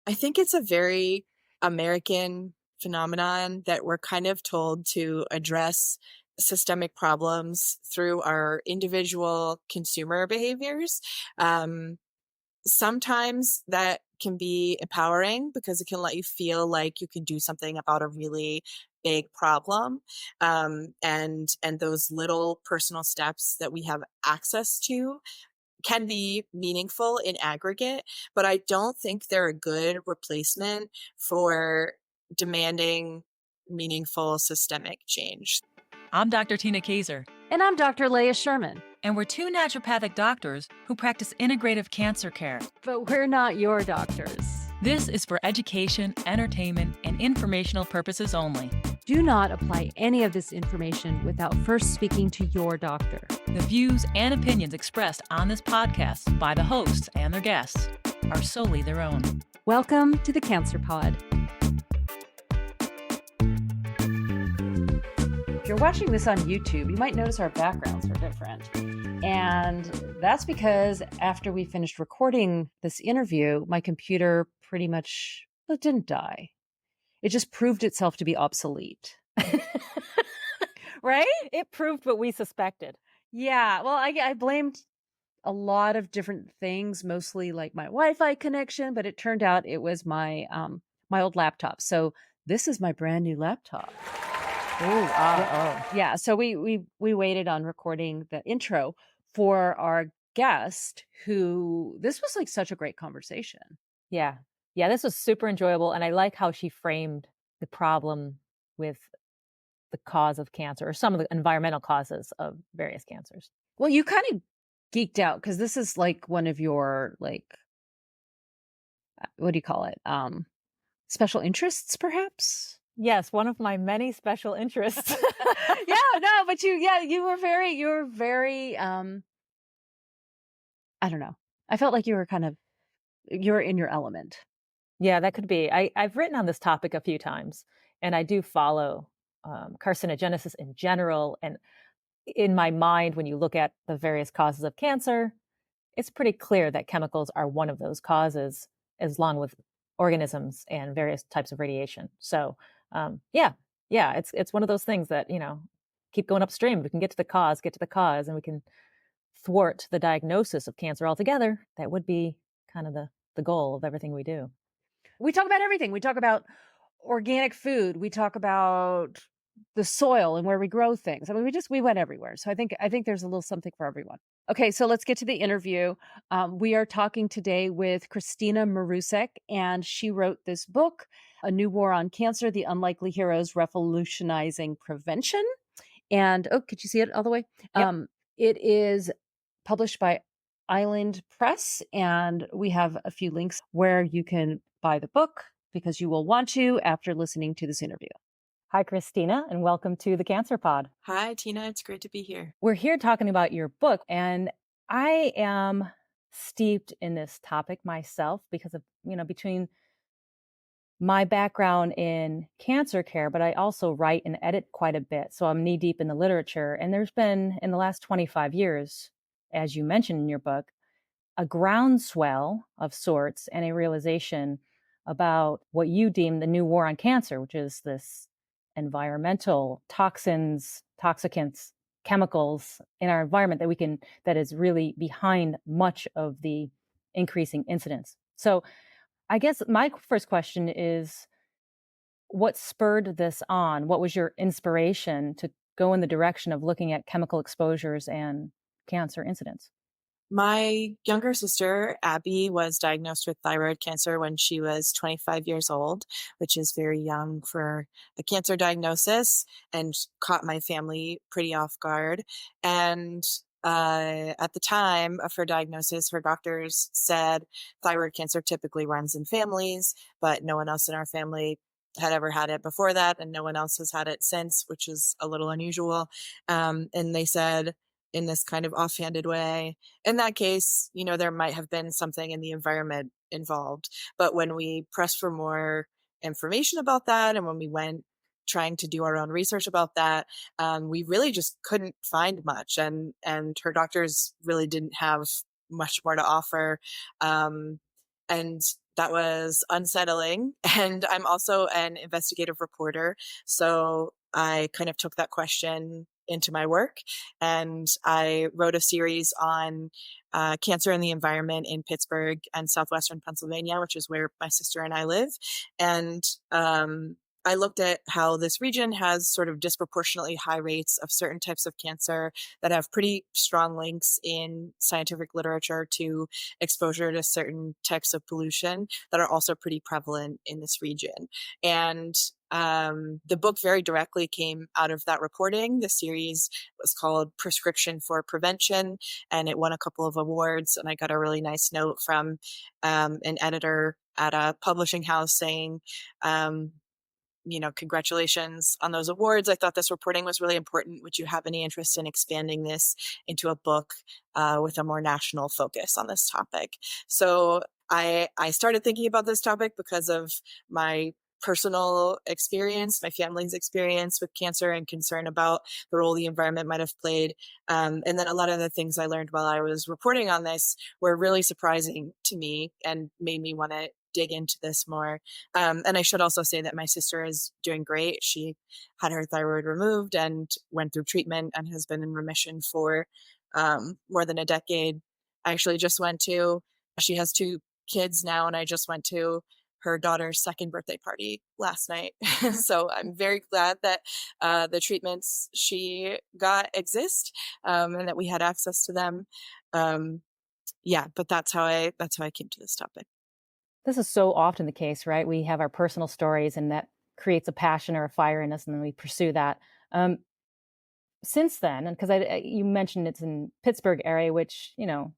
I think it's a very American phenomenon that we're kind of told to address systemic problems through our individual consumer behaviors. Sometimes that can be empowering because it can let you feel like you can do something about a really big problem. And those little personal steps that we have access to can be meaningful in aggregate, but I don't think they're a good replacement for demanding meaningful systemic change. I'm Dr. Tina Kaiser, And I'm Dr. Leah Sherman. and we're two naturopathic doctors who practice integrative cancer care. But we're not your doctors. This is for education, entertainment, and informational purposes only. Do not apply any of this information without first speaking to your doctor. The views and opinions expressed on this podcast by the hosts and their guests are solely their own. Welcome to the Cancer Pod. If you're watching this on YouTube, you might notice our backgrounds are different. And that's because after we finished recording this interview, my computer pretty much it didn't die. It just proved itself to be obsolete. Right? It proved what we suspected. Yeah. Well, I blamed a lot of different things, mostly like my Wi-Fi connection, but it turned out it was my my old laptop. So this is my brand new laptop. Yeah. So we waited on recording the intro for our guest who this was like such a great conversation. Yeah. Yeah, this was super enjoyable. And I like how she framed the problem with the cause of cancer or some of the environmental causes of various cancers. Well, you kind of geeked out because this is like one of your like what do you call it? Special interests, perhaps? Yes, one of my many special interests. Yeah, no, but you were very I don't know. I felt like you were in your element. Yeah, that could be. I've written on this topic a few times, and I do follow carcinogenesis in general. And in my mind, when you look at the various causes of cancer, it's pretty clear that chemicals are one of those causes, as long with organisms and various types of radiation. So, yeah, it's one of those things that keep going upstream. We can get to the cause, and we can thwart the diagnosis of cancer altogether. That would be kind of the goal of everything we do. We talk about everything. We talk about organic food. We talk about the soil and where we grow things. I mean, we went everywhere. So I think there's a little something for everyone. Okay, so let's get to the interview. We are talking today with Kristina Marusic, and she wrote this book, A New War on Cancer, The Unlikely Heroes, Revolutionizing Prevention. And, could you see it all the way? Yep. It is published by Island Press, and we have a few links where you can buy the book because you will want to after listening to this interview. Hi, Christina, and welcome to the Cancer Pod. Hi, Tina. It's great to be here. We're here talking about your book, and I am steeped in this topic myself because of, between my background in cancer care, but I also write and edit quite a bit. So I'm knee deep in the literature. And there's been, in the last 25 years, as you mentioned in your book, a groundswell of sorts and a realization about what you deem the new war on cancer, which is this environmental toxins, toxicants, chemicals in our environment that is really behind much of the increasing incidence. So I guess my first question is, what spurred this on? What was your inspiration to go in the direction of looking at chemical exposures and cancer incidence? My younger sister, Abby, was diagnosed with thyroid cancer when she was 25 years old, which is very young for a cancer diagnosis, and caught my family pretty off guard. And at the time of her diagnosis, her doctors said thyroid cancer typically runs in families, but no one else in our family had ever had it before that, and no one else has had it since, which is a little unusual. And they said, in this kind of offhanded way, in that case, there might have been something in the environment involved. But when we pressed for more information about that, and when we went trying to do our own research about that, we really just couldn't find much. And her doctors really didn't have much more to offer. And that was unsettling. And I'm also an investigative reporter. So I kind of took that question into my work, and I wrote a series on cancer and the environment in Pittsburgh and southwestern Pennsylvania, which is where my sister and I live. And I looked at how this region has sort of disproportionately high rates of certain types of cancer that have pretty strong links in scientific literature to exposure to certain types of pollution that are also pretty prevalent in this region. And the book very directly came out of that reporting. The series was called Prescription for Prevention, and it won a couple of awards. And I got a really nice note from an editor at a publishing house saying, congratulations on those awards. I thought this reporting was really important. Would you have any interest in expanding this into a book with a more national focus on this topic? So I started thinking about this topic because of my personal experience, my family's experience with cancer, and concern about the role the environment might have played. And then a lot of the things I learned while I was reporting on this were really surprising to me and made me want to dig into this more. And I should also say that my sister is doing great. She had her thyroid removed and went through treatment and has been in remission for more than a decade. I actually just she has 2 kids now, and I just went to her daughter's second birthday party last night. So I'm very glad that the treatments she got exist, and that we had access to them. But that's how I came to this topic. This is so often the case, right? We have our personal stories, and that creates a passion or a fire in us, and then we pursue that. Since then, and because you mentioned it's in Pittsburgh area, which,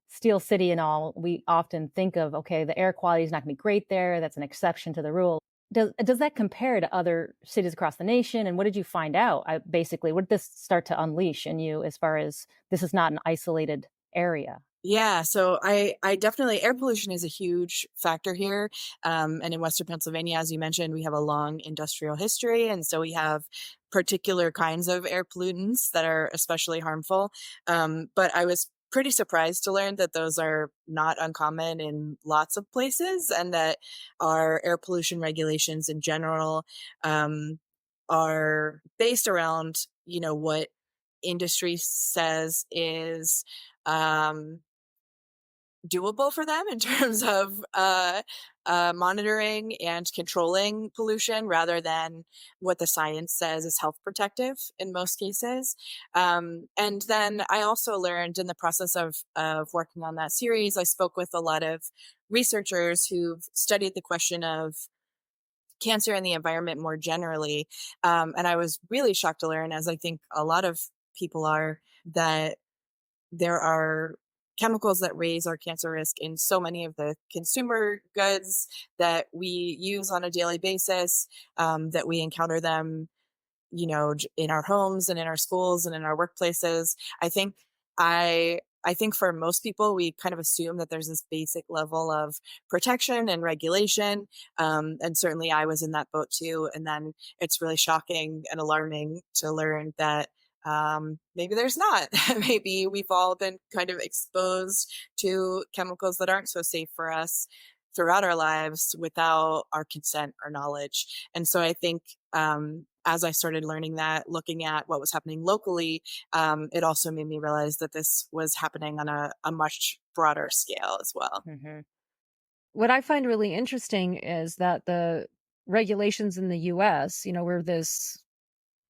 Steel City and all, we often think of, okay, the air quality is not going to be great there. That's an exception to the rule. Does that compare to other cities across the nation? And what did you find out? Basically, what did this start to unleash in you as far as this is not an isolated area? Yeah, so I definitely, air pollution is a huge factor here. And in Western Pennsylvania, as you mentioned, we have a long industrial history. And so we have particular kinds of air pollutants that are especially harmful. But I was pretty surprised to learn that those are not uncommon in lots of places, and that our air pollution regulations in general are based around, what industry says is doable for them in terms of monitoring and controlling pollution, rather than what the science says is health protective in most cases. And then I also learned in the process of working on that series, I spoke with a lot of researchers who've studied the question of cancer and the environment more generally. And I was really shocked to learn, as I think a lot of people are, that there are chemicals that raise our cancer risk in so many of the consumer goods that we use on a daily basis, that we encounter them, in our homes and in our schools and in our workplaces. I think for most people, we kind of assume that there's this basic level of protection and regulation. And certainly I was in that boat too. And then it's really shocking and alarming to learn that maybe there's not. Maybe we've all been kind of exposed to chemicals that aren't so safe for us throughout our lives without our consent or knowledge. And so I think as I started learning that, looking at what was happening locally, it also made me realize that this was happening on a much broader scale as well. Mm-hmm. What I find really interesting is that the regulations in the US, we're this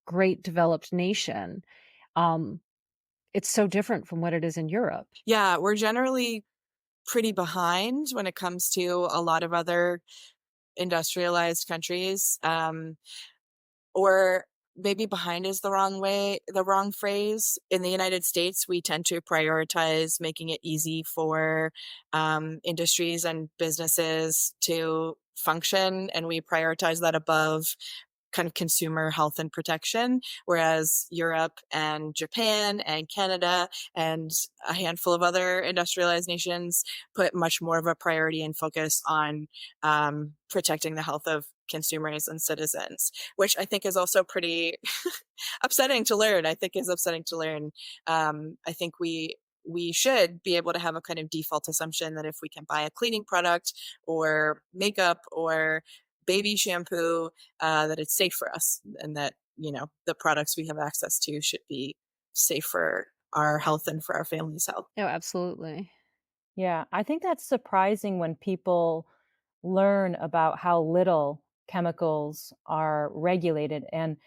great developed nation. It's so different from what it is in Europe. Yeah, we're generally pretty behind when it comes to a lot of other industrialized countries. Or maybe behind is the wrong phrase. In the United States, we tend to prioritize making it easy for industries and businesses to function, and we prioritize that above kind of consumer health and protection, whereas Europe and Japan and Canada and a handful of other industrialized nations put much more of a priority and focus on protecting the health of consumers and citizens, which I think is also pretty upsetting to learn. I think we we should be able to have a kind of default assumption that if we can buy a cleaning product or makeup or baby shampoo, that it's safe for us, and that, the products we have access to should be safe for our health and for our family's health. Oh, absolutely. Yeah, I think that's surprising when people learn about how little chemicals are regulated. And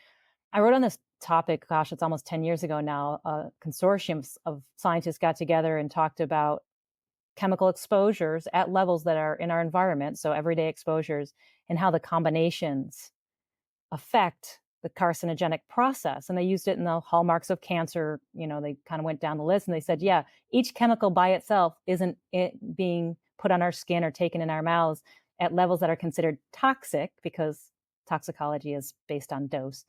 I wrote on this topic, gosh, it's almost 10 years ago now. A consortium of scientists got together and talked about chemical exposures at levels that are in our environment, so everyday exposures, and how the combinations affect the carcinogenic process. And they used it in the hallmarks of cancer. They kind of went down the list and they said, yeah, each chemical by itself isn't it being put on our skin or taken in our mouths at levels that are considered toxic, because toxicology is based on dose.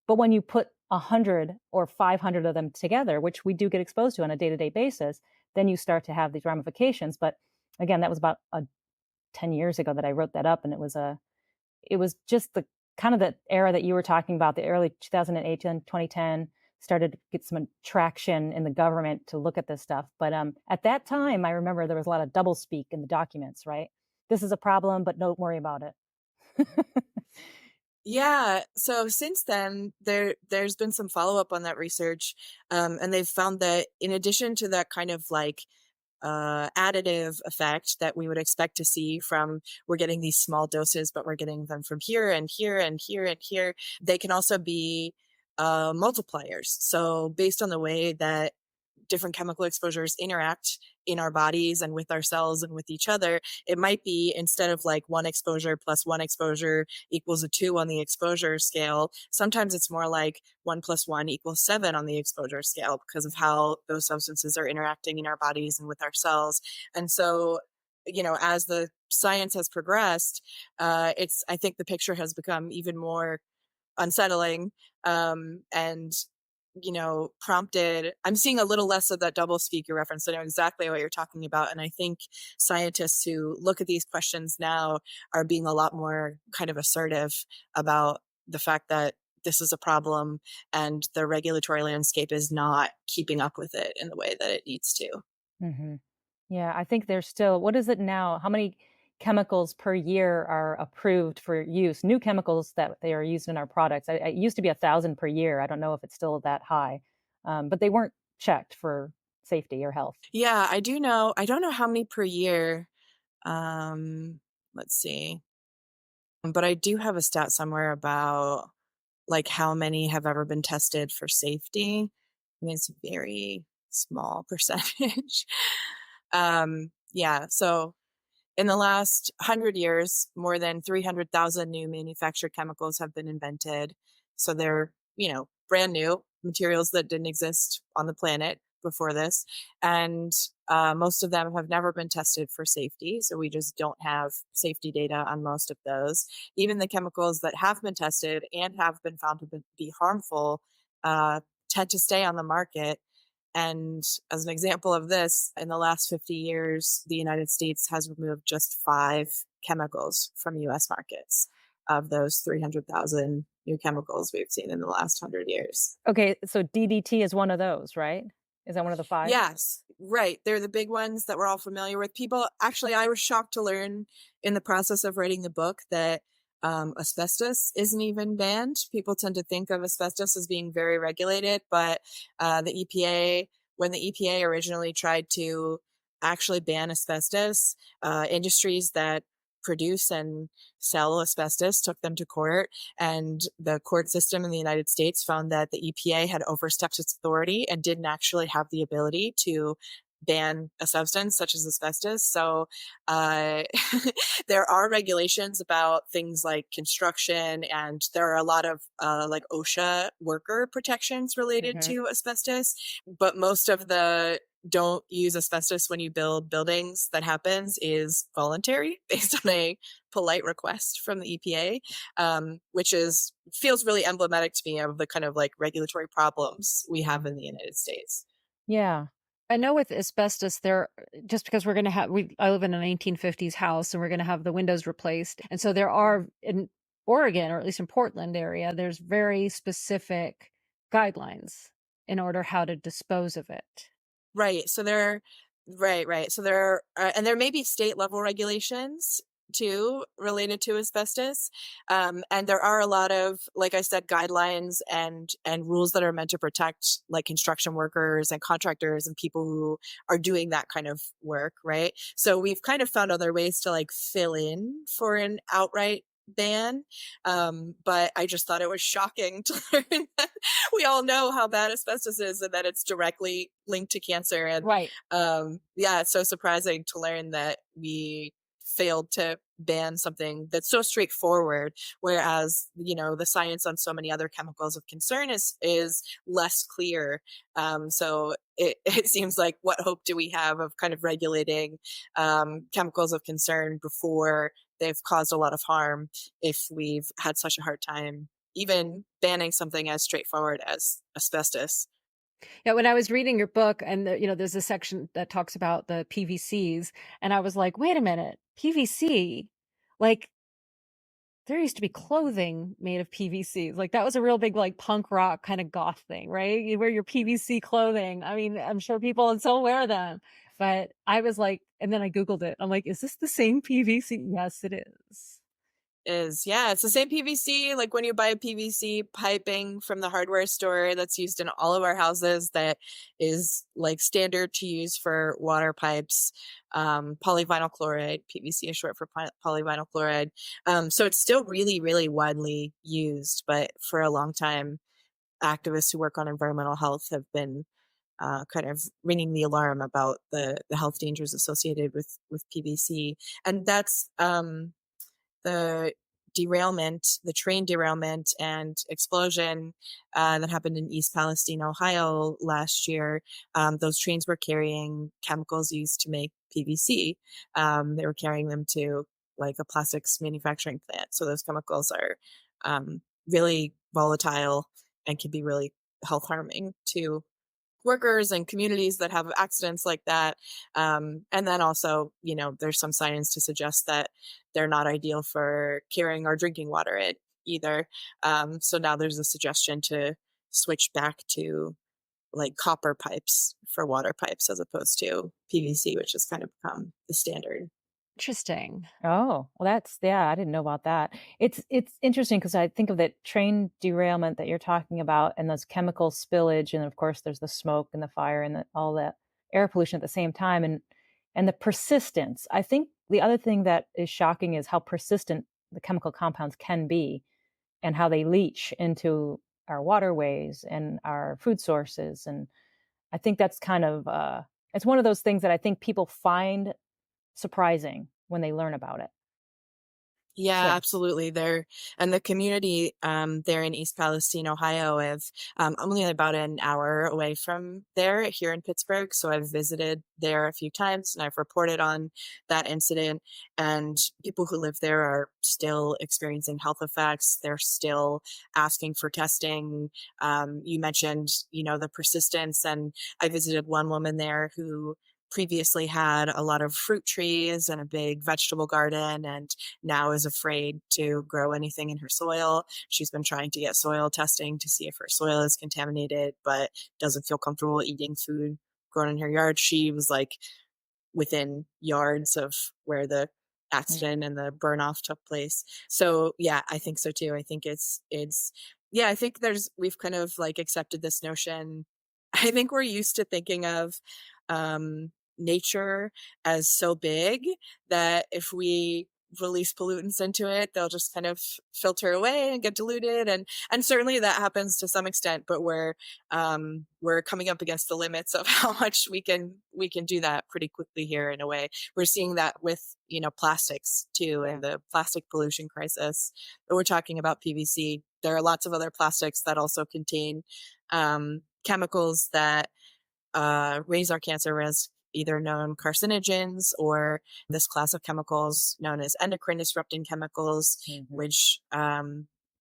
But when you put 100 or 500 of them together, which we do get exposed to on a day-to-day basis, then you start to have these ramifications. But again, that was about 10 years ago that I wrote that up. And it was just the kind of the era that you were talking about, the early 2008 and 2010, started to get some traction in the government to look at this stuff. But at that time, I remember there was a lot of doublespeak in the documents, right? This is a problem, but don't worry about it. Yeah. So since then, there's been some follow up on that research, and they've found that in addition to that kind of like additive effect that we would expect to see from, we're getting these small doses, but we're getting them from here and here and here and here, they can also be multipliers. So based on the way that different chemical exposures interact in our bodies and with our cells and with each other, it might be, instead of like one exposure plus one exposure equals a 2 on the exposure scale, sometimes it's more like 1 + 1 = 7 on the exposure scale, because of how those substances are interacting in our bodies and with our cells. And so, as the science has progressed, I think the picture has become even more unsettling, and prompted, I'm seeing a little less of that double speak you reference. I know exactly what you're talking about. And I think scientists who look at these questions now are being a lot more kind of assertive about the fact that this is a problem and the regulatory landscape is not keeping up with it in the way that it needs to. Hmm. Yeah, I think there's still, what is it now? How many chemicals per year are approved for use? New chemicals that they are used in our products. It used to be 1,000 per year. I don't know if it's still that high, but they weren't checked for safety or health. Yeah, I do know. I don't know how many per year. Let's see. But I do have a stat somewhere about like how many have ever been tested for safety. I mean, it's a very small percentage. Yeah. So in the last 100 years, more than 300,000 new manufactured chemicals have been invented. So they're, brand new materials that didn't exist on the planet before this. And most of them have never been tested for safety. So we just don't have safety data on most of those. Even the chemicals that have been tested and have been found to be harmful tend to stay on the market. And as an example of this, in the last 50 years, the United States has removed just 5 chemicals from US markets of those 300,000 new chemicals we've seen in the last 100 years. Okay, so DDT is one of those, right? Is that one of the 5? Yes, right. They're the big ones that we're all familiar with. People, actually, I was shocked to learn in the process of writing the book that asbestos isn't even banned. People tend to think of asbestos as being very regulated, but the EPA, when the EPA originally tried to actually ban asbestos, industries that produce and sell asbestos took them to court, and the court system in the United States found that the EPA had overstepped its authority and didn't actually have the ability to ban a substance such as asbestos. So there are regulations about things like construction, and there are a lot of like OSHA worker protections related to asbestos, but most of the don't use asbestos when you build buildings that happens is voluntary based on a polite request from the EPA, which feels really emblematic to me of the kind of like regulatory problems we have in the United States. Yeah. I know with asbestos, just because we're going to I live in a 1950s house and we're going to have the windows replaced. And so there are in Oregon, or at least in Portland area, there's very specific guidelines in order how to dispose of it. Right. So there, right. So there are, and there may be state level regulations too related to asbestos. And there are a lot of, like I said, guidelines and rules that are meant to protect like construction workers and contractors and people who are doing that kind of work. Right. So we've kind of found other ways to like fill in for an outright ban. But I just thought it was shocking to learn that we all know how bad asbestos is and that it's directly linked to cancer. And Right. yeah, it's so surprising to learn that we failed to ban something that's so straightforward, whereas the science on so many other chemicals of concern is less clear. So it seems like, what hope do we have of kind of regulating chemicals of concern before they've caused a lot of harm, if we've had such a hard time even banning something as straightforward as asbestos? Yeah, when I was reading your book and there's a section that talks about the PVCs, and I was like, wait a minute, PVC, like there used to be clothing made of PVCs. Like that was a real big like punk rock kind of goth thing, right? You wear your PVC clothing. I mean, I'm sure people still wear them. But I was like, and then I Googled it. I'm like, is this the same PVC? Yes, it is. Yeah, it's the same PVC. Like when you buy PVC piping from the hardware store that's used in all of our houses, that is like standard to use for water pipes. Polyvinyl chloride, PVC is short for polyvinyl chloride. So it's still really, really widely used, but for a long time, activists who work on environmental health have been kind of ringing the alarm about the health dangers associated with PVC. And that's the the train derailment and explosion that happened in East Palestine, Ohio last year. Those trains were carrying chemicals used to make PVC. They were carrying them to like a plastics manufacturing plant. So those chemicals are really volatile and can be really health harming to workers and communities that have accidents like that. And then also, there's some science to suggest that they're not ideal for carrying our drinking water either. So now there's a suggestion to switch back to like copper pipes for water pipes as opposed to PVC, which has kind of become the standard. Interesting. Oh, well, that's yeah, I didn't know about that. It's interesting because I think of that train derailment that you're talking about and those chemical spillage, and of course there's the smoke and the fire and all that air pollution at the same time, and the persistence. I think the other thing that is shocking is how persistent the chemical compounds can be and how they leach into our waterways and our food sources. And I think that's kind of it's one of those things that I think people find surprising when they learn about it. Yeah, So, absolutely. There and the community there in East Palestine, Ohio, I'm only about an hour away from there here in Pittsburgh. So I've visited there a few times and I've reported on that incident. And people who live there are still experiencing health effects. They're still asking for testing. You mentioned, the persistence, and I visited one woman there who previously had a lot of fruit trees and a big vegetable garden, and now is afraid to grow anything in her soil. She's been trying to get soil testing to see if her soil is contaminated, but doesn't feel comfortable eating food grown in her yard. She was like within yards of where the mm, accident and the burn off took place. So yeah, I think so too. I think it's yeah, I think we've kind of like accepted this notion. I think we're used to thinking of nature as so big that if we release pollutants into it, they'll just kind of filter away and get diluted. And certainly that happens to some extent, but we're coming up against the limits of how much we can do that pretty quickly here. In a way, we're seeing that with plastics too, Yeah. and the plastic pollution crisis. But we're talking about PVC. There are lots of other plastics that also contain chemicals that raise our cancer risk, either known carcinogens or this class of chemicals known as endocrine disrupting chemicals, mhm. which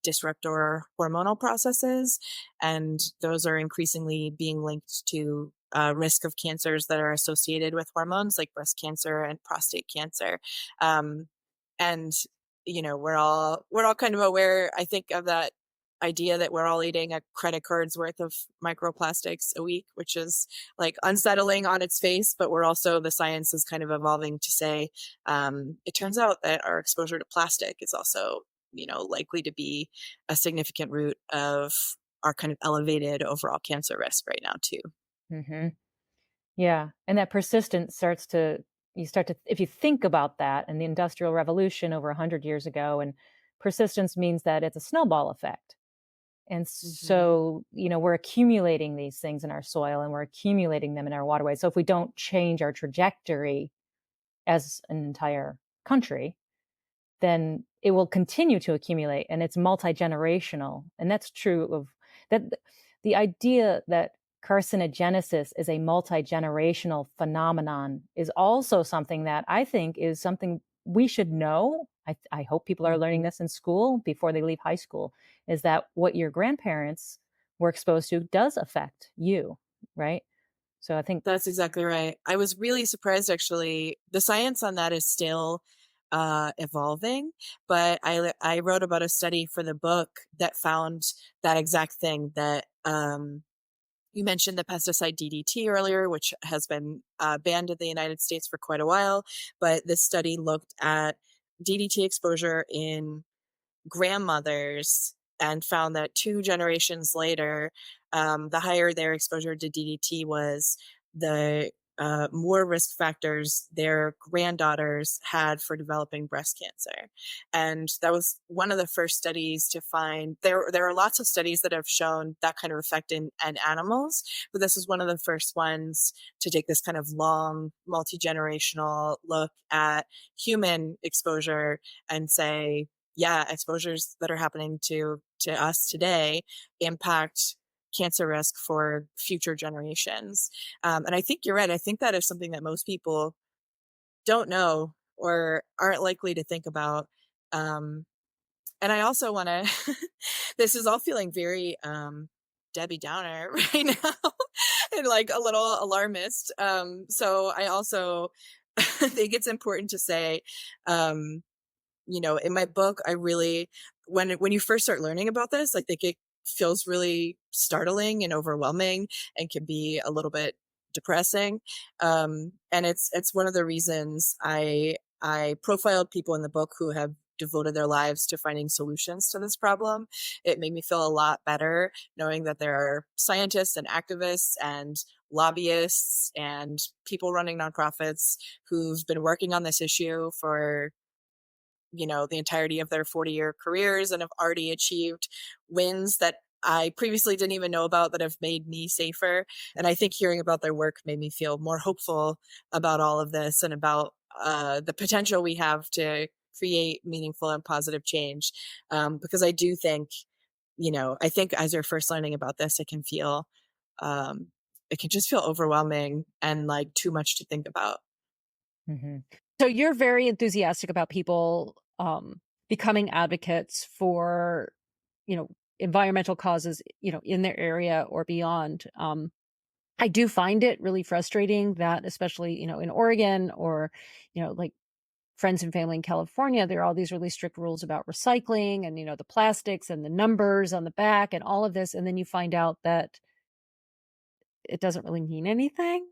disrupt our hormonal processes. And those are increasingly being linked to risk of cancers that are associated with hormones, like breast cancer and prostate cancer. And we're all kind of aware, I think, of that idea that we're all eating a credit card's worth of microplastics a week, which is like unsettling on its face, but we're also, the science is kind of evolving to say, it turns out that our exposure to plastic is also, likely to be a significant root of our kind of elevated overall cancer risk right now too. Hmm. Yeah. And that persistence you start to, if you think about that and the Industrial Revolution over 100 years ago, and persistence means that it's a snowball effect. And Hmm. so, we're accumulating these things in our soil and we're accumulating them in our waterways. So if we don't change our trajectory as an entire country, then it will continue to accumulate, and it's multi-generational. And that's true of that. The idea that carcinogenesis is a multi-generational phenomenon is also something that I think is something we should know. I hope people are learning Hmm. this in school before they leave high school, is that what your grandparents were exposed to does affect you, right? So I think, That's exactly right. I was really surprised, actually. The science on that is still evolving, but I wrote about a study for the book that found that exact thing, that you mentioned the pesticide DDT earlier, which has been banned in the United States for quite a while. But this study looked at DDT exposure in grandmothers and found that 2 generations later, the higher their exposure to DDT was, the more risk factors their granddaughters had for developing breast cancer. And that was one of the first studies to find. There are lots of studies that have shown that kind of effect in animals, but this is one of the first ones to take this kind of long, multi-generational look at human exposure and say, yeah, exposures that are happening to us today impact cancer risk for future generations. And I think you're right. I think that is something that most people don't know or aren't likely to think about. And I also want to, this is all feeling very Debbie Downer right now and like a little alarmist. So I also think it's important to say, in my book, I really, when you first start learning about this, I think it feels really startling and overwhelming and can be a little bit depressing. And it's one of the reasons I profiled people in the book who have devoted their lives to finding solutions to this problem. It made me feel a lot better knowing that there are scientists and activists and lobbyists and people running nonprofits who've been working on this issue for the entirety of their 40-year careers and have already achieved wins that I previously didn't even know about that have made me safer. And I think hearing about their work made me feel more hopeful about all of this and about the potential we have to create meaningful and positive change. Because I do think, I think as you're first learning about this, um, it can just feel overwhelming and like too much to think about. mhm. So you're very enthusiastic about people becoming advocates for, you know, environmental causes, in their area or beyond. I do find it really frustrating that, especially, in Oregon or, like friends and family in California, there are all these really strict rules about recycling and, the plastics and the numbers on the back and all of this. And then you find out that it doesn't really mean anything.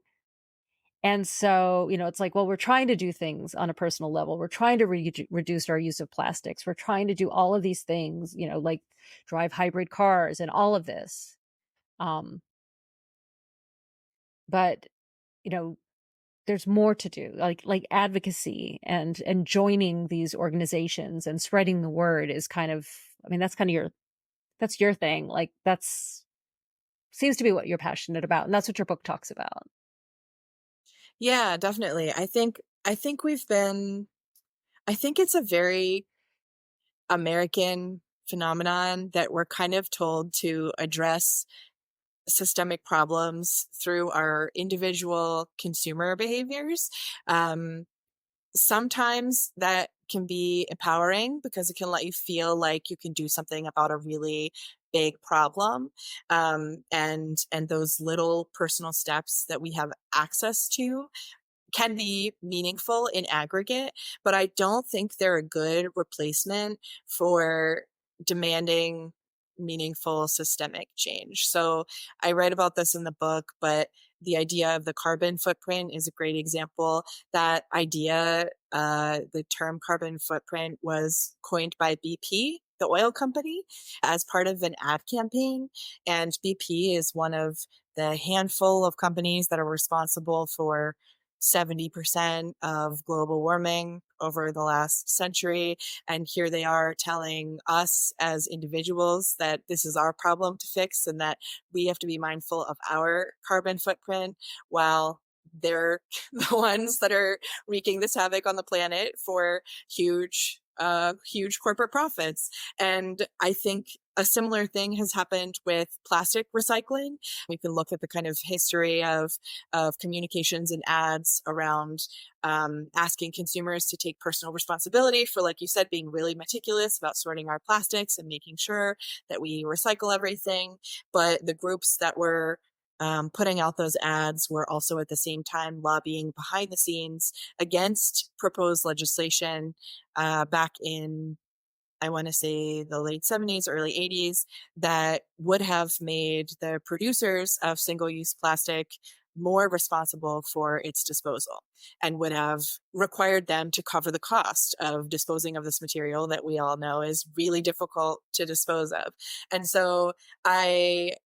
And so, it's like, well, we're trying to do things on a personal level. We're trying to reduce our use of plastics. We're trying to do all of these things, like drive hybrid cars and all of this. Um, but, you know, there's more to do, like advocacy and joining these organizations and spreading the word is kind of, I mean, that's kind of that's your thing. Like that's seems to be what you're passionate about. And that's what your book talks about. Yeah, definitely. I think it's a very American phenomenon that we're kind of told to address systemic problems through our individual consumer behaviors. Um, Sometimes that can be empowering because it can let you feel like you can do something about a really big problem. And those little personal steps that we have access to can be meaningful in aggregate, but I don't think they're a good replacement for demanding meaningful systemic change. So I write about this in the book, but the idea of the carbon footprint is a great example. That idea, the term carbon footprint, was coined by BP, the oil company, as part of an ad campaign. And BP is one of the handful of companies that are responsible for 70% of global warming over the last century. And here they are telling us as individuals that this is our problem to fix and that we have to be mindful of our carbon footprint, while they're the ones that are wreaking this havoc on the planet for huge corporate profits. And I think a similar thing has happened with plastic recycling. We can look at the kind of history of communications and ads around asking consumers to take personal responsibility for, like you said, being really meticulous about sorting our plastics and making sure that we recycle everything. But the groups that were putting out those ads were also at the same time lobbying behind the scenes against proposed legislation back in, I want to say, the late 70s, early 80s, that would have made the producers of single-use plastic more responsible for its disposal and would have required them to cover the cost of disposing of this material that we all know is really difficult to dispose of. And so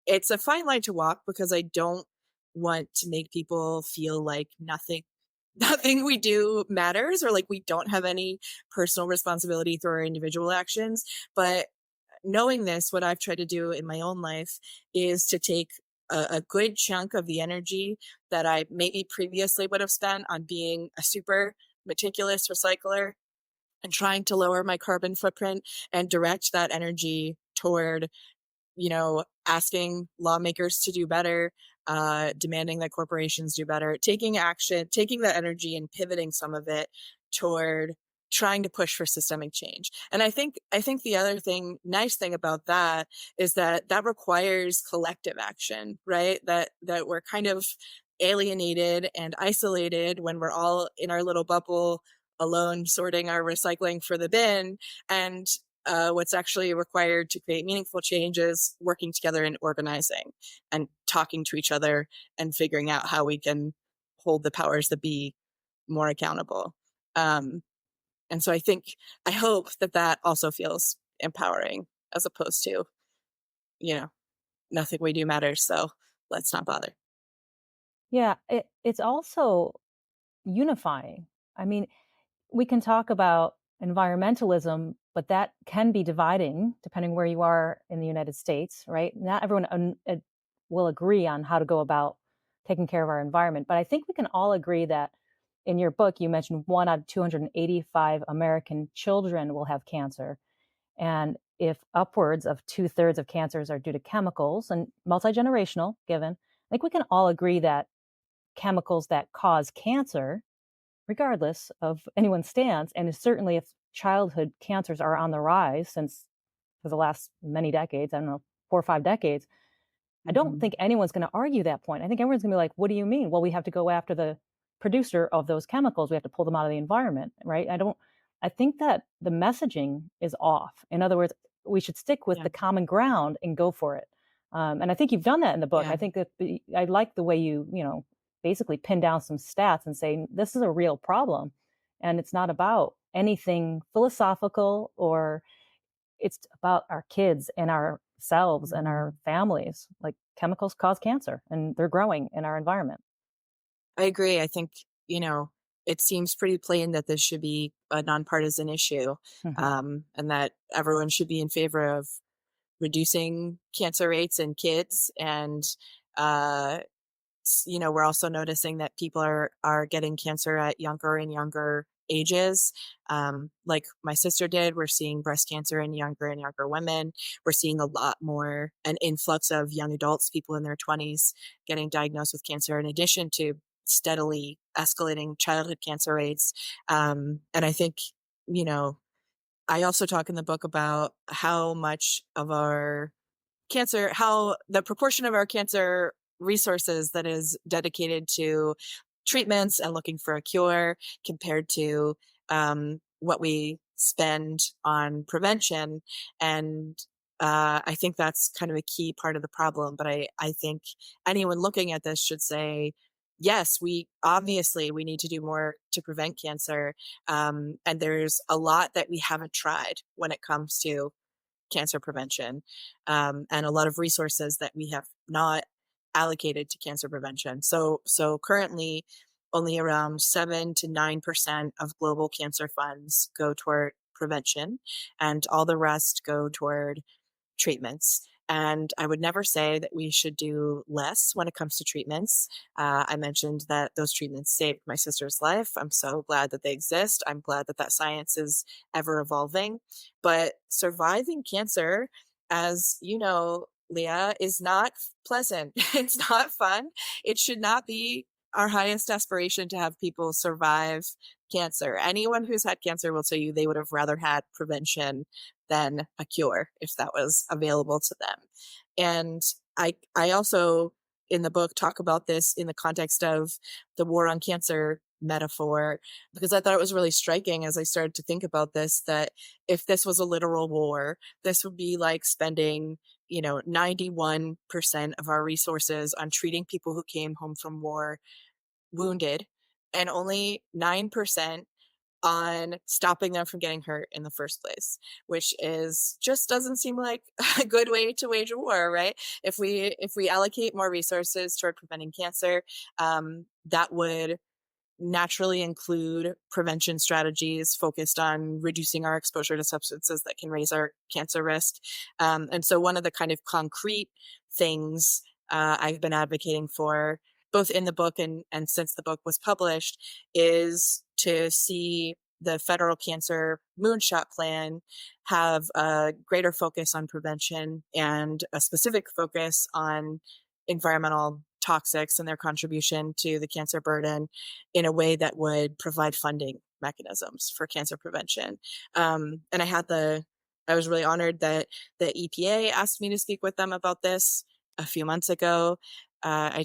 it's a fine line to walk, because I don't want to make people feel like nothing we do matters, or like we don't have any personal responsibility through our individual actions. But knowing this, what I've tried to do in my own life is to take a good chunk of the energy that I maybe previously would have spent on being a super meticulous recycler and trying to lower my carbon footprint, and direct that energy toward, asking lawmakers to do better, demanding that corporations do better, taking action, taking that energy and pivoting some of it toward trying to push for systemic change. And I think the other nice thing about that is that requires collective action, right? That we're kind of alienated and isolated when we're all in our little bubble alone sorting our recycling for the bin. And what's actually required to create meaningful change is working together and organizing and talking to each other and figuring out how we can hold the powers that be more accountable. And so I hope that also feels empowering, as opposed to, nothing we do matters, so let's not bother. Yeah, it's also unifying. I mean, we can talk about environmentalism, but that can be dividing depending where you are in the United States, right? Not everyone will agree on how to go about taking care of our environment, but I think we can all agree that in your book, you mentioned 1 out of 285 American children will have cancer. And if upwards of 2/3 of cancers are due to chemicals and multi-generational, given, I think we can all agree that chemicals that cause cancer, regardless of anyone's stance, and certainly if childhood cancers are on the rise since for the last many decades, I don't know, 4 or 5 decades, I don't think anyone's going to argue that point. I think everyone's going to be like, what do you mean? Well, we have to go after the producer of those chemicals. We have to pull them out of the environment, right? I think that the messaging is off. In other words, we should stick with Yeah. the common ground and go for it. And I think you've done that in the book. Yeah. I think that I like the way you basically pin down some stats and say, this is a real problem. And it's not about anything philosophical, or it's about our kids and ourselves and our families. Like, chemicals cause cancer and they're growing in our environment. I agree. I think, it seems pretty plain that this should be a nonpartisan issue, and that everyone should be in favor of reducing cancer rates in kids. And, we're also noticing that people are getting cancer at younger and younger ages. Like my sister did, we're seeing breast cancer in younger and younger women. We're seeing a lot more, an influx of young adults, people in their 20s, getting diagnosed with cancer, in addition to steadily escalating childhood cancer rates. And I think, I also talk in the book about how much of our cancer, how the proportion of our cancer resources that is dedicated to treatments and looking for a cure compared to what we spend on prevention. And I think that's kind of a key part of the problem. But I think anyone looking at this should say, yes, we need to do more to prevent cancer. And there's a lot that we haven't tried when it comes to cancer prevention, and a lot of resources that we have not allocated to cancer prevention. So currently, only around 7 to 9% of global cancer funds go toward prevention, and all the rest go toward treatments. And I would never say that we should do less when it comes to treatments. I mentioned that those treatments saved my sister's life. I'm so glad that they exist. I'm glad that that science is ever evolving. But surviving cancer, as you know, Leah, is not pleasant. It's not fun. It should not be our highest aspiration to have people survive cancer. Anyone who's had cancer will tell you they would have rather had prevention than a cure if that was available to them. And I also in the book talk about this in the context of the war on cancer metaphor, because I thought it was really striking as I started to think about this, that if this was a literal war, this would be like spending 91% of our resources on treating people who came home from war wounded, and only 9% on stopping them from getting hurt in the first place, which is just doesn't seem like a good way to wage a war, right? If we allocate more resources toward preventing cancer, that would naturally include prevention strategies focused on reducing our exposure to substances that can raise our cancer risk. And so one of the kind of concrete things I've been advocating for, both in the book and since the book was published, is to see the federal cancer moonshot plan have a greater focus on prevention and a specific focus on environmental toxics and their contribution to the cancer burden in a way that would provide funding mechanisms for cancer prevention. And I was really honored that the EPA asked me to speak with them about this a few months ago. I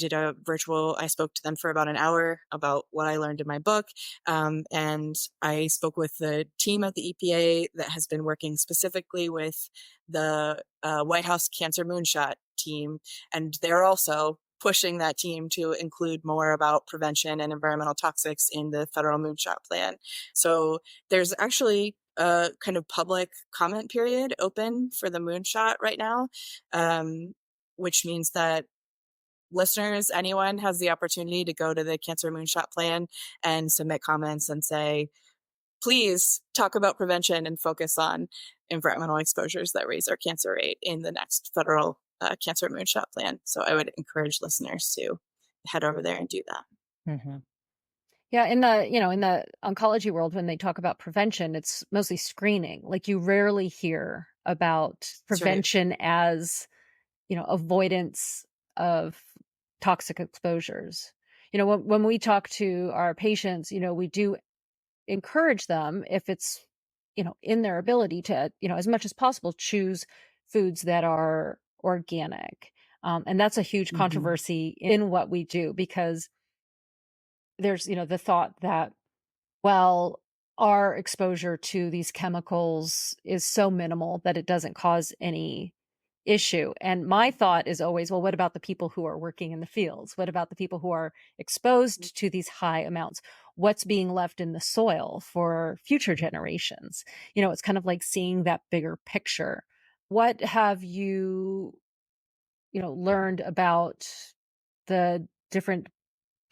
spoke to them for about an hour about what I learned in my book. And I spoke with the team at the EPA that has been working specifically with the White House Cancer Moonshot team. And they're also pushing that team to include more about prevention and environmental toxics in the federal moonshot plan. So there's actually a kind of public comment period open for the moonshot right now, which means that listeners, anyone has the opportunity to go to the Cancer Moonshot Plan and submit comments and say, please talk about prevention and focus on environmental exposures that raise our cancer rate in the next federal Cancer Moonshot Plan. So I would encourage listeners to head over there and do that. Mm-hmm. Yeah, in the oncology world, when they talk about prevention, it's mostly screening. Like you rarely hear about That's right. prevention as, avoidance of toxic exposures. When we talk to our patients, we do encourage them, if it's, in their ability to, as much as possible, choose foods that are organic. And that's a huge Mhm. controversy in what we do, because there's, the thought that, well, our exposure to these chemicals is so minimal that it doesn't cause any issue. And my thought is always, well, what about the people who are working in the fields? What about the people who are exposed to these high amounts? What's being left in the soil for future generations? It's kind of like seeing that bigger picture. What have you, learned about the different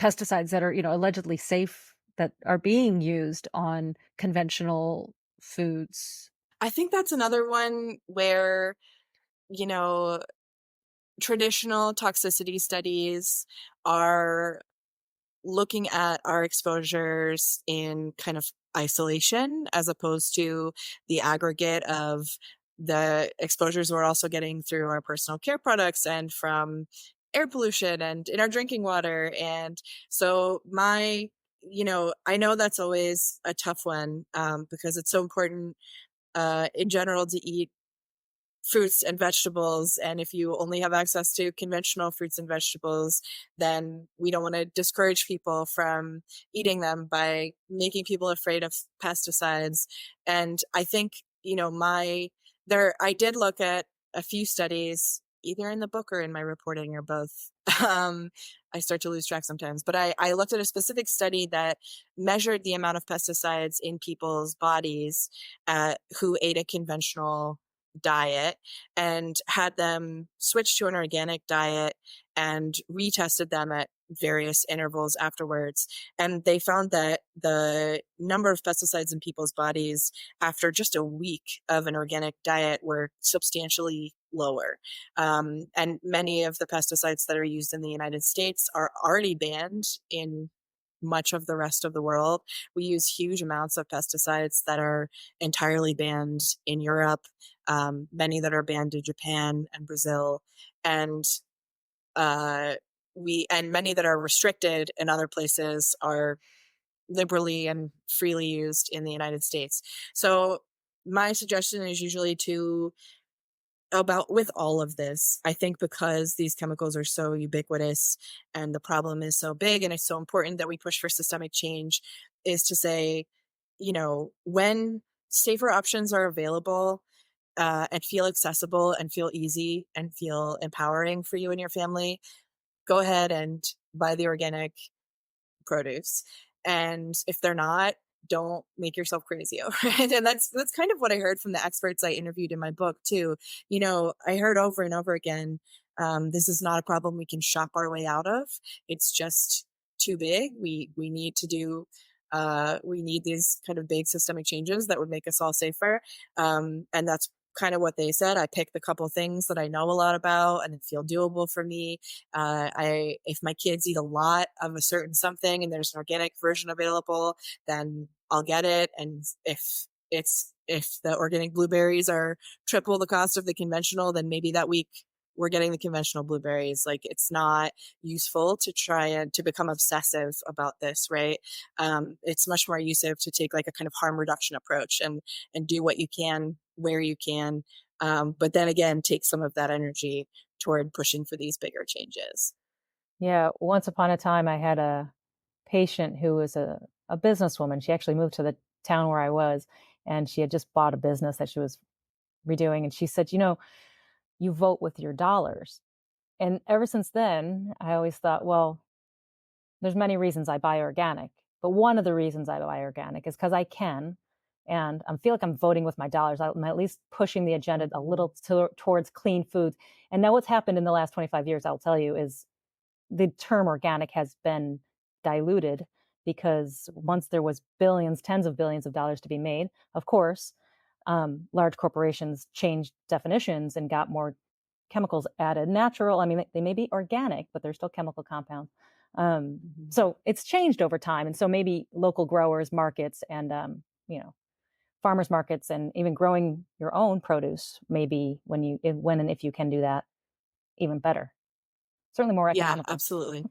pesticides that are, allegedly safe, that are being used on conventional foods? I think that's another one where, traditional toxicity studies are looking at our exposures in kind of isolation as opposed to the aggregate of the exposures we're also getting through our personal care products and from air pollution and in our drinking water. And so I know that's always a tough one, because it's so important in general to eat fruits and vegetables. And if you only have access to conventional fruits and vegetables, then we don't want to discourage people from eating them by making people afraid of pesticides. And I think, I did look at a few studies, either in the book or in my reporting or both. I start to lose track sometimes, but I looked at a specific study that measured the amount of pesticides in people's bodies who ate a conventional diet and had them switch to an organic diet and retested them at various intervals afterwards. And they found that the number of pesticides in people's bodies after just a week of an organic diet were substantially lower. And many of the pesticides that are used in the United States are already banned in much of the rest of the world. We use huge amounts of pesticides that are entirely banned in Europe, many that are banned in Japan and Brazil, and and many that are restricted in other places are liberally and freely used in the United States. So my suggestion is usually about with all of this, I think because these chemicals are so ubiquitous and the problem is so big and it's so important that we push for systemic change, is to say, when safer options are available and feel accessible and feel easy and feel empowering for you and your family, go ahead and buy the organic produce. And if they're not, don't make yourself crazy over it. And that's kind of what I heard from the experts I interviewed in my book too. I heard over and over again, this is not a problem we can shop our way out of. It's just too big. We need to do we need these kind of big systemic changes that would make us all safer. And that's kind of what they said. I picked a couple things that I know a lot about and it feel doable for me. If my kids eat a lot of a certain something and there's an organic version available, then I'll get it. And if the organic blueberries are triple the cost of the conventional, then maybe that week we're getting the conventional blueberries. Like, it's not useful to try and to become obsessive about this, right? It's much more useful to take like a kind of harm reduction approach and do what you can where you can. But then again, take some of that energy toward pushing for these bigger changes. Yeah, once upon a time, I had a patient who was a businesswoman. She actually moved to the town where I was, and she had just bought a business that she was redoing. And she said, you vote with your dollars. And ever since then, I always thought, well, there's many reasons I buy organic, but one of the reasons I buy organic is because I can. And I feel like I'm voting with my dollars. I'm at least pushing the agenda a little towards clean foods. And now what's happened in the last 25 years, I'll tell you, is the term organic has been diluted because once there was billions, tens of billions of dollars to be made, of course, large corporations changed definitions and got more chemicals added. Natural, I mean, they may be organic, but they're still chemical compounds. So it's changed over time. And so maybe local growers, markets, and, farmers markets, and even growing your own produce, maybe when and if you can do that, even better. Certainly more Yeah, economical. absolutely.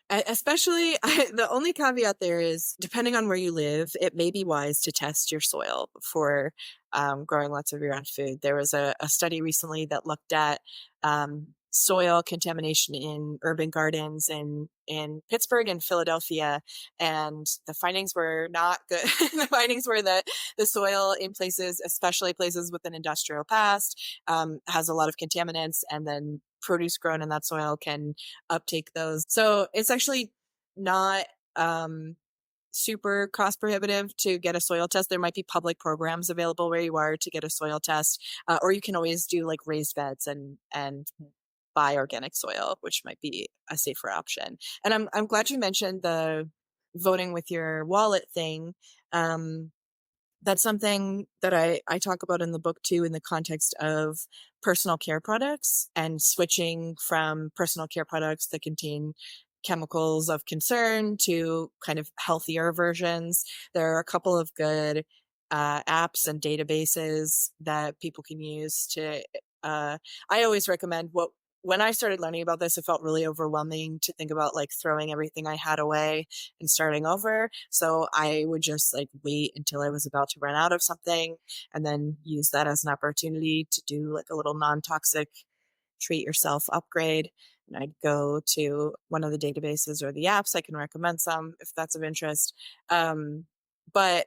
Especially, the only caveat there is, depending on where you live, it may be wise to test your soil before growing lots of your own food. There was a study recently that looked at soil contamination in urban gardens in Pittsburgh and Philadelphia, and the findings were not good. The findings were that the soil in places, especially places with an industrial past, has a lot of contaminants, and then produce grown in that soil can uptake those. So it's actually not super cost prohibitive to get a soil test. There might be public programs available where you are to get a soil test, or you can always do like raised beds and buy organic soil, which might be a safer option. And I'm glad you mentioned the voting with your wallet thing. That's something that I talk about in the book too, in the context of personal care products and switching from personal care products that contain chemicals of concern to kind of healthier versions. There are a couple of good apps and databases that people can use to. I always recommend when I started learning about this, it felt really overwhelming to think about like throwing everything I had away and starting over. So I would just like wait until I was about to run out of something and then use that as an opportunity to do like a little non-toxic treat yourself upgrade. And I'd go to one of the databases or the apps. I can recommend some if that's of interest. But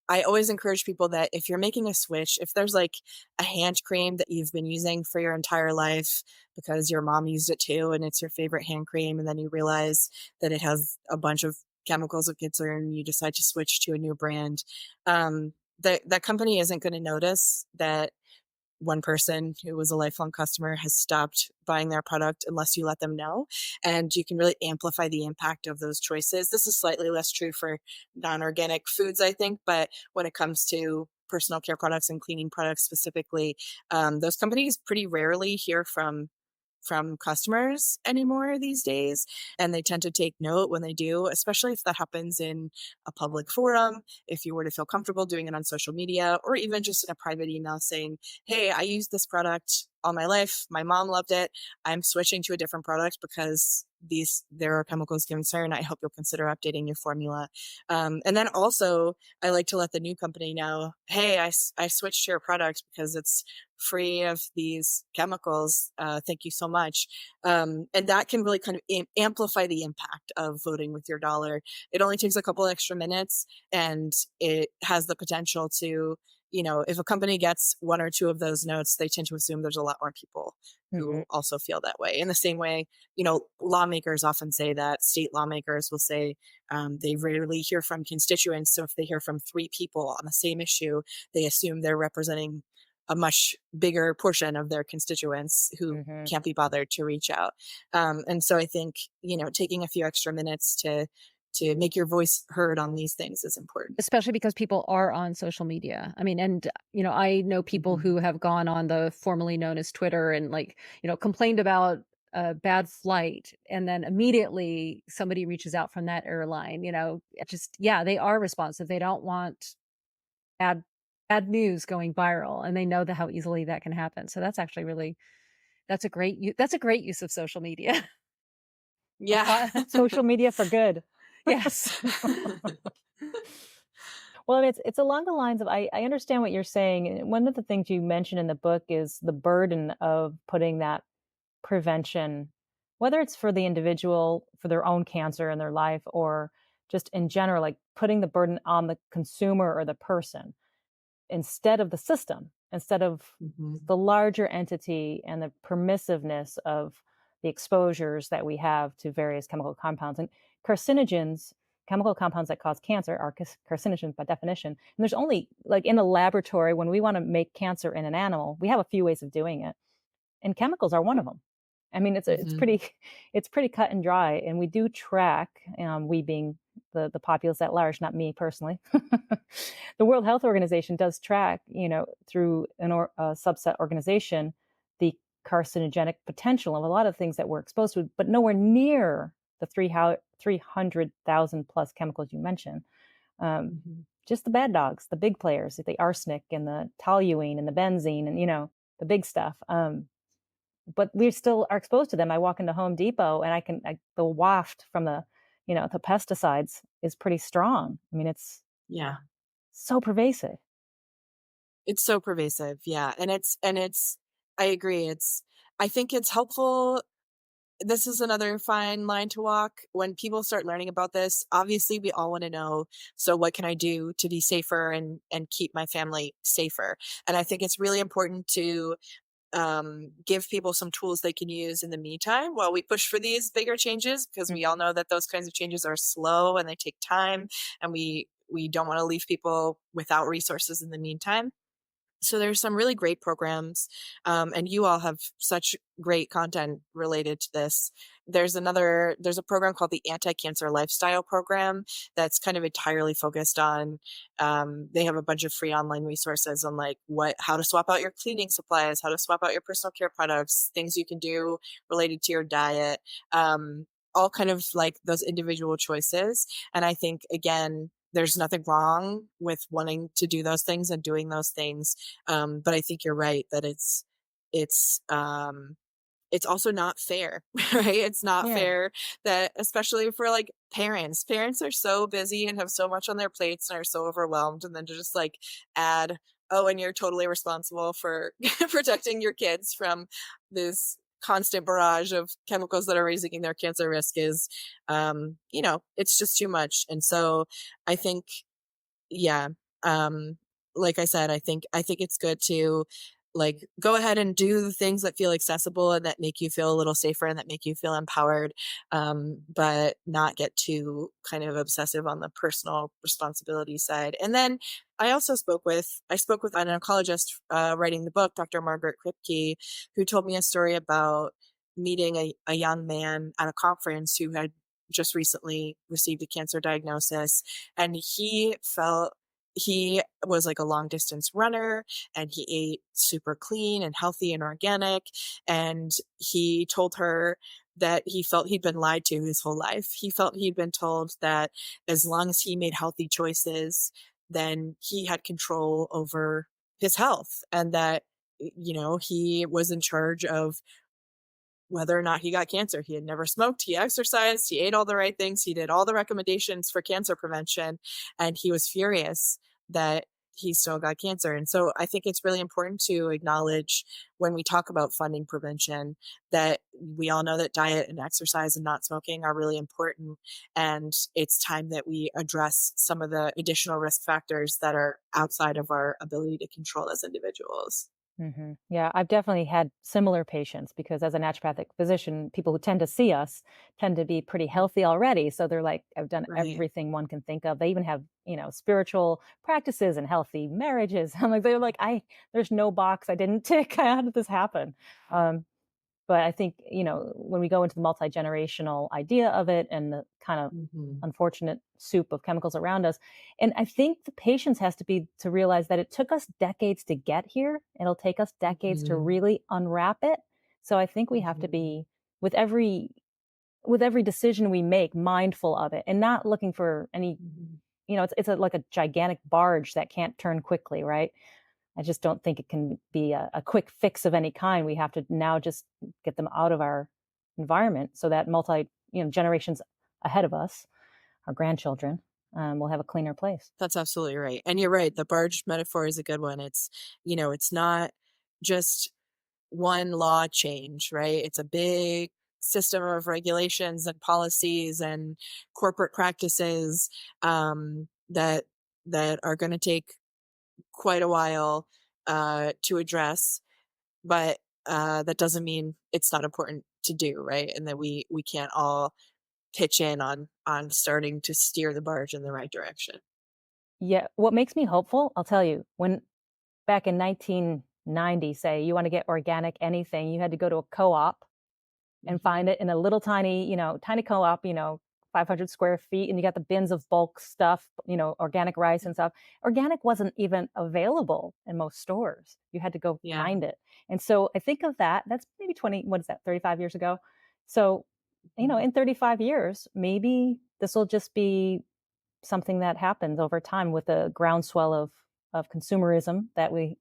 I always encourage people that if you're making a switch, if there's like a hand cream that you've been using for your entire life because your mom used it too and it's your favorite hand cream, and then you realize that it has a bunch of chemicals of concern and you decide to switch to a new brand, that company isn't going to notice that one person who was a lifelong customer has stopped buying their product unless you let them know. And you can really amplify the impact of those choices. This is slightly less true for non-organic foods, I think, but when it comes to personal care products and cleaning products specifically, those companies pretty rarely hear from customers anymore these days. And they tend to take note when they do, especially if that happens in a public forum. If you were to feel comfortable doing it on social media, or even just in a private email saying, hey, I used this product all my life. My mom loved it. I'm switching to a different product because there are chemicals of concern. I hope you'll consider updating your formula. And then also, I like to let the new company know, hey, I switched to your product because it's free of these chemicals. Thank you so much. And that can really kind of amplify the impact of voting with your dollar. It only takes a couple extra minutes, and it has the potential to, if a company gets one or two of those notes, they tend to assume there's a lot more people who also feel that way. In the same way, lawmakers often say that. State lawmakers will say they rarely hear from constituents. So if they hear from 3 people on the same issue, they assume they're representing a much bigger portion of their constituents who can't be bothered to reach out. And so I think, taking a few extra minutes to make your voice heard on these things is important. Especially because people are on social media. I mean, and, I know people who have gone on the formerly known as Twitter and complained about a bad flight. And then immediately somebody reaches out from that airline, it just, they are responsive. They don't want bad news going viral, and they know how easily that can happen. So that's actually that's a great use of social media. Yeah. Social media for good. Yes. Well, it's along the lines of, I understand what you're saying. One of the things you mentioned in the book is the burden of putting that prevention, whether it's for the individual, for their own cancer in their life, or just in general, like putting the burden on the consumer or the person instead of the system, instead of the larger entity and the permissiveness of the exposures that we have to various chemical compounds. And carcinogens, chemical compounds that cause cancer, are carcinogens by definition. And there's only, like in the laboratory, when we want to make cancer in an animal, we have a few ways of doing it. And chemicals are one of them. I mean, it's pretty cut and dry. And we do track, we being the populace at large, not me personally. The World Health Organization does track, through a subset organization, the carcinogenic potential of a lot of things that we're exposed to, but nowhere near the 300,000 plus chemicals you mentioned. Just the bad dogs, the big players, the arsenic and the toluene and the benzene and, the big stuff. But we still are exposed to them. I walk into Home Depot and the waft from the pesticides is pretty strong. I mean, it's so pervasive. It's so pervasive. Yeah. And I agree. I think it's helpful. This is another fine line to walk. When people start learning about this, obviously we all want to know, so what can I do to be safer and keep my family safer? And I think it's really important to give people some tools they can use in the meantime while we push for these bigger changes, because we all know that those kinds of changes are slow and they take time, and we don't want to leave people without resources in the meantime. So there's some really great programs, and you all have such great content related to this. There's a program called the Anti-Cancer Lifestyle Program that's kind of entirely focused on, they have a bunch of free online resources on how to swap out your cleaning supplies, how to swap out your personal care products, things you can do related to your diet, all kind of like those individual choices. And I think, again, there's nothing wrong with wanting to do those things and doing those things. But I think you're right that it's also not fair, right? It's not fair that, especially for parents are so busy and have so much on their plates and are so overwhelmed. And then to just add, oh, and you're totally responsible for protecting your kids from this constant barrage of chemicals that are raising their cancer risk is, it's just too much. And so I think, like I said, I think it's good to like go ahead and do the things that feel accessible and that make you feel a little safer and that make you feel empowered, but not get too kind of obsessive on the personal responsibility side. And then I spoke with an oncologist writing the book, Dr. Margaret Kripke, who told me a story about meeting a young man at a conference who had just recently received a cancer diagnosis, and he was like a long distance runner, and he ate super clean and healthy and organic. And he told her that he felt he'd been lied to his whole life. He felt he'd been told that as long as he made healthy choices, then he had control over his health, and that, he was in charge of whether or not he got cancer. He had never smoked, he exercised, he ate all the right things, he did all the recommendations for cancer prevention, and he was furious that he still got cancer. And so I think it's really important to acknowledge when we talk about funding prevention that we all know that diet and exercise and not smoking are really important. And it's time that we address some of the additional risk factors that are outside of our ability to control as individuals. Yeah, I've definitely had similar patients because as a naturopathic physician, people who tend to see us tend to be pretty healthy already. So they're like, I've done Right. everything one can think of. They even have, spiritual practices and healthy marriages. I'm like, they're like, there's no box I didn't tick. How did this happen? Um, but I think, when we go into the multi-generational idea of it and the kind of Hmm. unfortunate soup of chemicals around us, and I think the patience has to be to realize that it took us decades to get here. It'll take us decades to Hmm. really unwrap it. So I think we have to Hmm. be with every decision we make mindful of it and not looking for any, Hmm. it's like a gigantic barge that can't turn quickly, right? I just don't think it can be a quick fix of any kind. We have to now just get them out of our environment so that generations ahead of us, our grandchildren, will have a cleaner place. That's absolutely right. And you're right. The barge metaphor is a good one. It's not just one law change, right? It's a big system of regulations and policies and corporate practices, that are going to take quite a while to address, but that doesn't mean it's not important to do, right? And that we can't all pitch in on starting to steer the barge in the right direction. Yeah, what makes me hopeful, I'll tell you, when back in 1990, say you want to get organic anything, you had to go to a co-op and Hmm. find it in a little tiny, tiny co-op, 500 square feet, and you got the bins of bulk stuff, organic rice and stuff. Organic wasn't even available in most stores. You had to go Yeah. find it. And so I think of that, that's maybe 20, what is that, 35 years ago? So, Mhm. in 35 years, maybe this will just be something that happens over time with a groundswell of consumerism that we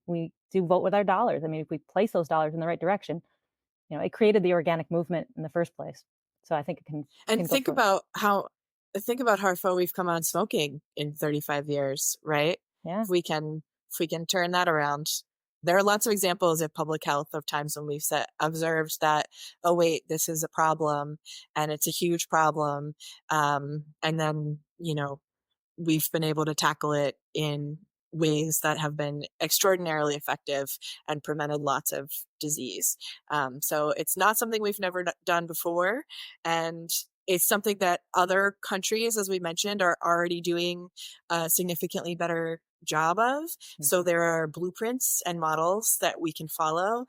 do vote with our dollars. I mean, if we place those dollars in the right direction, it created the organic movement in the first place. So I think it can And go through. think about how far we've come on smoking in 35 years, right? Yeah. If we can turn that around. There are lots of examples of public health of times when we've observed that, oh wait, this is a problem and it's a huge problem. And then, we've been able to tackle it in ways that have been extraordinarily effective and prevented lots of disease. So it's not something we've never done before. And it's something that other countries, as we mentioned, are already doing a significantly better job of. So Mhm. there are blueprints and models that we can follow.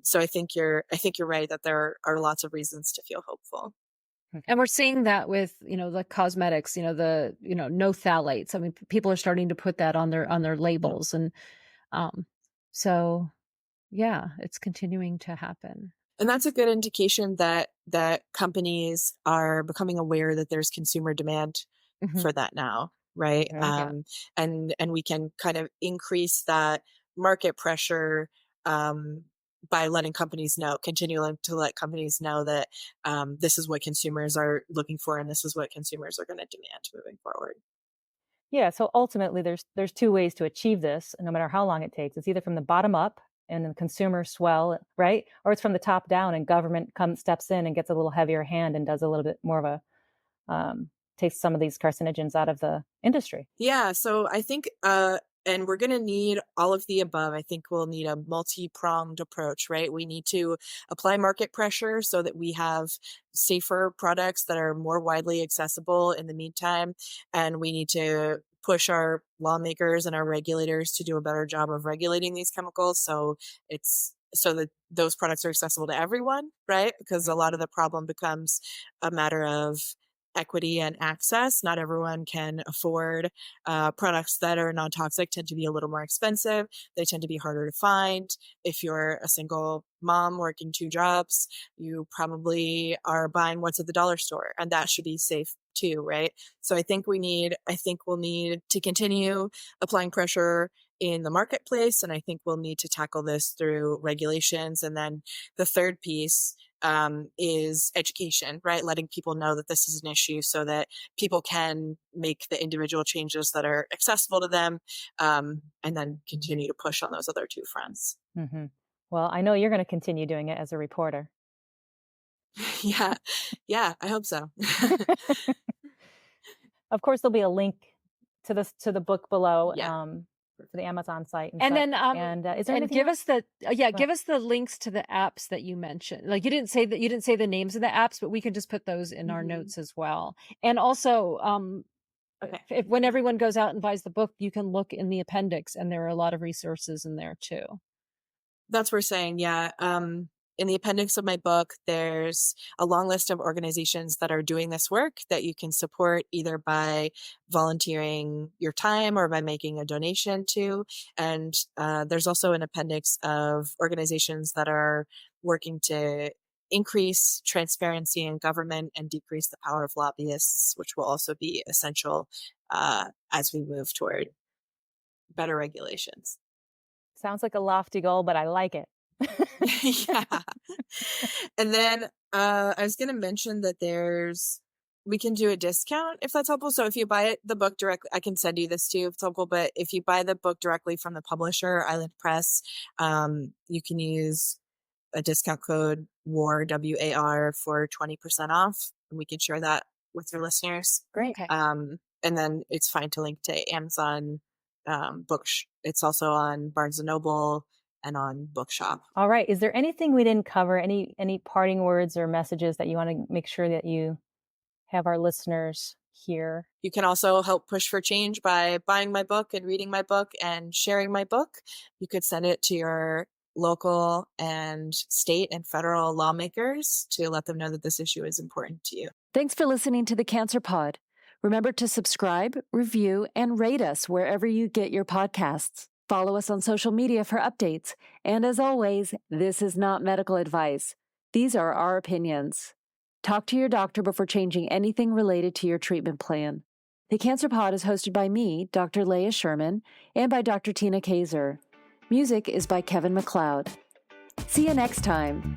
So I think you're right that there are lots of reasons to feel hopeful. And we're seeing that with, the cosmetics, no phthalates. I mean, people are starting to put that on their Yep. labels. And um, so, yeah, it's continuing to happen. And that's a good indication that companies are becoming aware that there's consumer demand Mhm. for that now, right? Yeah. And we can kind of increase that market pressure, um, by letting companies know, continuing to let companies know that, this is what consumers are looking for, and this is what consumers are going to demand moving forward. Yeah, so ultimately there's two ways to achieve this, no matter how long it takes. It's either from the bottom up and the consumer swell, right? Or it's from the top down and government comes steps in and gets a little heavier hand and does a little bit more of a um, take some of these carcinogens out of the industry? Yeah, so I think, and we're going to need all of the above. I think we'll need a multi-pronged approach, right? We need to apply market pressure so that we have safer products that are more widely accessible in the meantime. And we need to push our lawmakers and our regulators to do a better job of regulating these chemicals. So that those products are accessible to everyone, right? Because a lot of the problem becomes a matter of equity and access. Not everyone can afford products that are non-toxic, tend to be a little more expensive. They tend to be harder to find. If you're a single mom working 2 jobs, you probably are buying what's at the dollar store, and that should be safe too, right? So I think we'll need to continue applying pressure in the marketplace, and I think we'll need to tackle this through regulations. And then the third piece is education, right? Letting people know that this is an issue so that people can make the individual changes that are accessible to them, and then continue to push on those other 2 fronts. Mm-hmm. Well, I know you're going to continue doing it as a reporter. Yeah, I hope so. Of course, there'll be a link to the book below. Yeah. To the Amazon site, And such. then And is there and anything give else? us give us the links to the apps that you mentioned. Like you didn't say the names of the apps, but we can just put those in our notes as well. And also, Okay. when everyone goes out and buys the book, you can look in the appendix, and there are a lot of resources in there too. That's what we're saying. Yeah. In the appendix of my book, there's a long list of organizations that are doing this work that you can support either by volunteering your time or by making a donation to. And there's also an appendix of organizations that are working to increase transparency in government and decrease the power of lobbyists, which will also be essential as we move toward better regulations. Sounds like a lofty goal, but I like it. Yeah. And then I was going to mention that we can do a discount if that's helpful. So if you buy the book directly, I can send you this too if it's helpful, but if you buy the book directly from the publisher, Island Press, you can use a discount code WAR, WAR, for 20% off. And we can share that with your listeners. Great. Okay. And then it's fine to link to Amazon it's also on Barnes & Noble and on Bookshop. All right. Is there anything we didn't cover? Any parting words or messages that you want to make sure that you have our listeners hear? You can also help push for change by buying my book and reading my book and sharing my book. You could send it to your local and state and federal lawmakers to let them know that this issue is important to you. Thanks for listening to the Cancer Pod. Remember to subscribe, review, and rate us wherever you get your podcasts. Follow us on social media for updates. And as always, this is not medical advice. These are our opinions. Talk to your doctor before changing anything related to your treatment plan. The Cancer Pod is hosted by me, Dr. Leah Sherman, and by Dr. Tina Kaiser. Music is by Kevin MacLeod. See you next time.